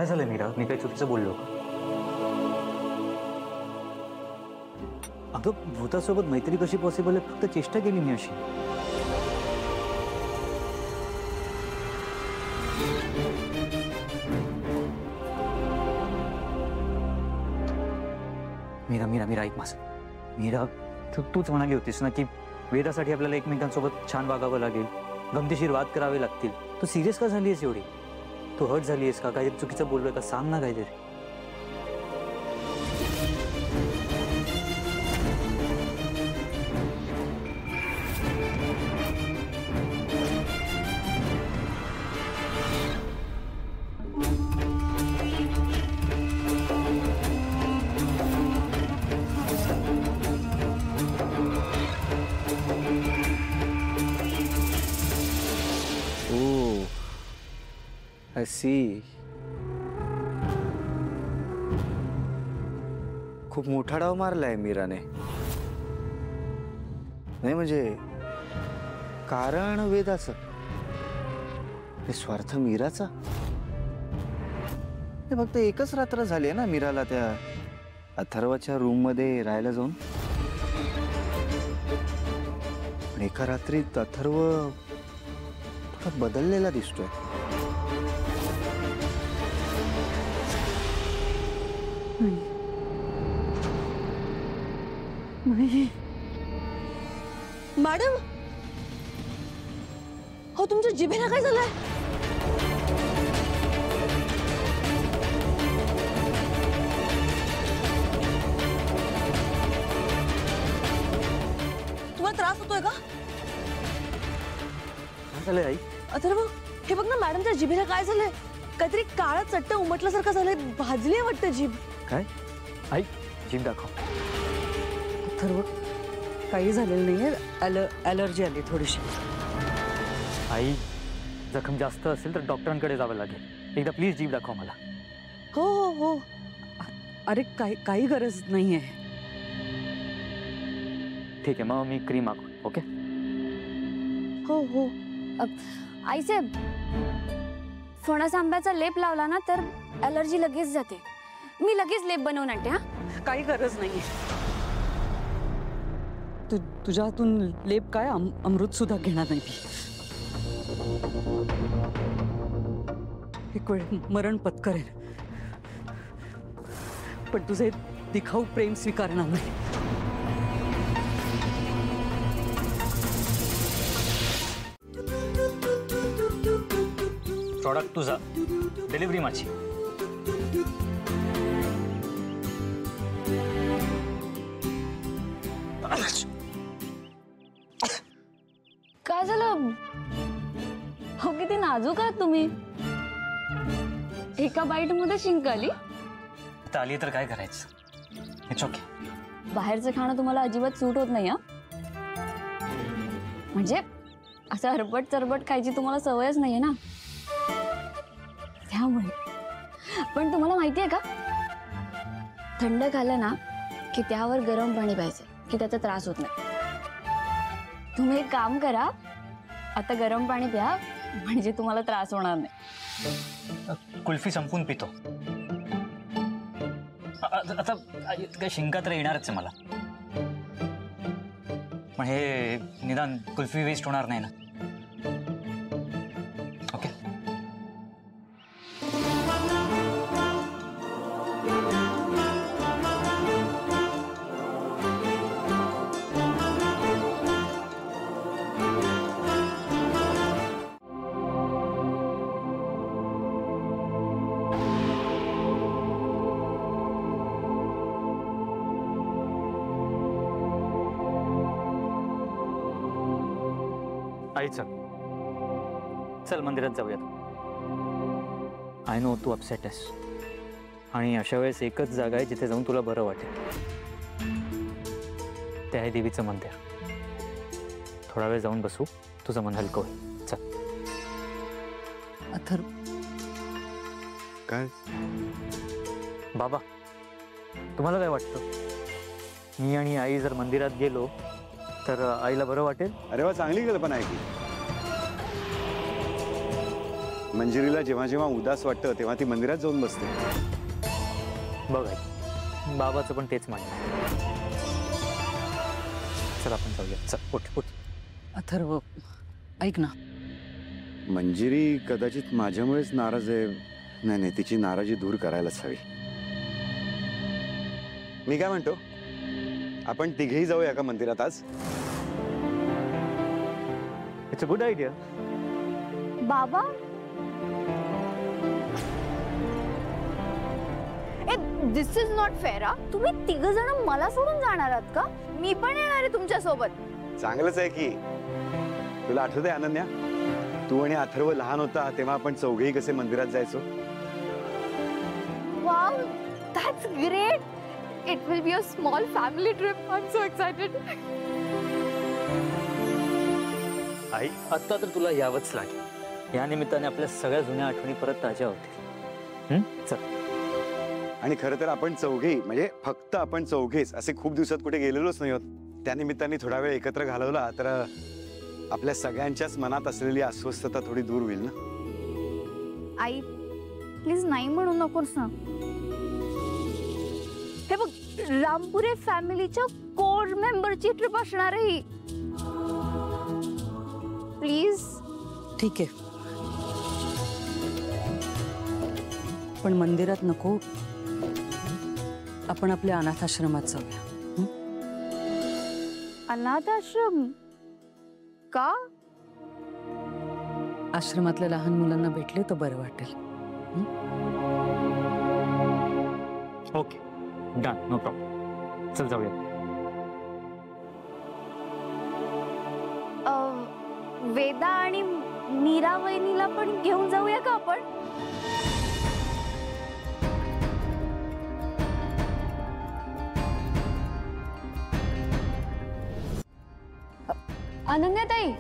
काय झालं मीरा? मी काही चुकीचं बोललो का? अगं भूतासोबत मैत्री कशी पॉसिबल आहे? फक्त चेष्टा केली मी अशी. मीरा मीरा मीरा ऐक माझं. मीरा तूच म्हणाली होतीस ना की वेदासाठी आपल्याला एकमेकांसोबत छान वागावं लागेल, गमतीशीर वाद करावे लागतील. तू सिरियस का झाली आहेस एवढी? तू हर्ट झाली आहेस का? काहीतरी चुकीचं बोललोय का? सांग ना काहीतरी. I see. खूप मोठा डाव मारलाय मीराने. नाही म्हणजे कारण वेदाचं, स्वार्थ मीराचा. हे फक्त एकच रात्र झाली आहे ना मीराला त्या अथर्वच्या रूम मध्ये राहायला जाऊन. पण एका रात्रीत अथर्व थोडा बदललेला दिसतोय. नाही मॅडम, हो तुमच्या जिभेला काय झालंय? तुम्हाला त्रास होतोय का? काय झालंय आई? अथर्व, हे बघ ना मॅडमच्या जिभेला काय झालंय? काहीतरी काळा चट्ट उमटल्यासारखं झालंय. भाजली वाटतं जीभ. काय? आई जीभ दाखव. अथर्व, काही झालेलं नाहीये. ॲलर्जी आली थोडीशी. आई जखम जास्त असेल तर डॉक्टरांकडे जावं लागेल. एकदा प्लीज जीभ दाखव मला. हो हो हो. अरे काही गरज नाहीये. ठीक आहे, मग मी क्रीम मागू. ओके. हो हो. आईसाहेब, फणस आंब्याचा लेप लावला ना तर ॲलर्जी लगेच जाते. मी लगेच लेप बनवून आणते. हा, काही गरज नाहीये. तुझ्या हातून लेप काय अमृत सुद्धा घेणार नाही मी. एक वेळ मरण पत्करेन, पण तुझे दिखाऊ प्रेम स्वीकारणार नाही. प्रॉडक्ट तुझा, डिलिव्हरी माझी. काय झालं? हो, किती नाजूक आहात तुम्ही. एका बाईट मध्ये शिंक आली. आता आली तर काय करायचं? It's okay. बाहेरचं खाणं तुम्हाला अजिबात सूट होत नाही. म्हणजे असं हरबट चरबट खायची तुम्हाला सवयच नाहीये ना, त्यामुळे. पण तुम्हाला माहितीये का, थंड खाल्लं ना की त्यावर गरम पाणी प्यायचं की त्याचा त्रास होत नाही. तुम्ही एक काम करा, आता गरम पाणी प्या, म्हणजे तुम्हाला त्रास होणार नाही. कुल्फी संपून पितो. आता काय शिंका तर येणारच आहे मला, पण हे निदान कुल्फी वेस्ट होणार नाही ना. ओके. आई चल चल मंदिरात जाऊयात. आय नो तू अपसेट आहेस, आणि अशा वेळेस एकच जागा आहे जिथे जाऊन तुला बरं वाटेल. ते आहे देवीचं मंदिर. थोडा वेळ जाऊन बसू, तुझं मन हलकं होईल. चल. अथर्व, काय बाबा, तुम्हाला काय वाटतं? मी आणि आई जर मंदिरात गेलो तर आईला बरं वाटेल? अरे वा, चांगली कल्पना आहे की. मंजिरीला जेव्हा जेव्हा उदास वाटतं तेव्हा ती मंदिरात जाऊन बसते. बघ आई, बाबाचं पण तेच म्हणणं आहे. चल आपण जाऊया. चल उठ उठ. अथर्व, ऐक ना. मंजिरी कदाचित माझ्यामुळेच नाराज आहे. नाही नाही, तिची नाराजी दूर करायलाच हवी. मी काय म्हणतो, आपण तिघेही जाऊया का मंदिरात आज? It's a good idea. बाबा दिस इज नॉट फेअर. तुम्ही तिघ जण मला सोडून जाणार आहात का? मी पण येणार आहे तुमच्या सोबत. चांगलंच आहे की. तुला आठवतंय अनन्या, तू आणि अथर्व लहान होता तेव्हा आपण चौघेही कसे मंदिरात जायचो? Wow, that's great. It will be a small family trip. I am so excited. आई, आत्ता तर तुला यावंच लागेल. या निमित्ताने आपल्या सगळ्या जुन्या आठवणी परत ताज्या होतील. चल. आणि खरं तर आपण चौघेही, म्हणजे फक्त आपण चौघेच असे खूप दिवसात कुठे गेलेलोच नाही आहोत. त्या निमित्ताने थोडा वेळ एकत्र घालवला तर आपल्या सगळ्यांच्याच मनात असलेली अस्वस्थता थोडी दूर होईल ना. आई प्लीज नाही म्हणू नकोस ना. हे बघ, रामपुरे फॅमिलीच्या कोर मेंबरची ट्रिप असणार आहे ही. प्लीज. ठीक आहे, पण मंदिरात नको. आपण आपल्या अनाथ आश्रमात जाऊया. अनाथ आश्रम का? आश्रमातल्या लहान मुलांना भेटले तर बरं वाटेल. Okay, done, no problem. चल जाऊया. वेदा आणि मीरा वहिनीला पण घेऊन जाऊया का आपण? अनन्याताई,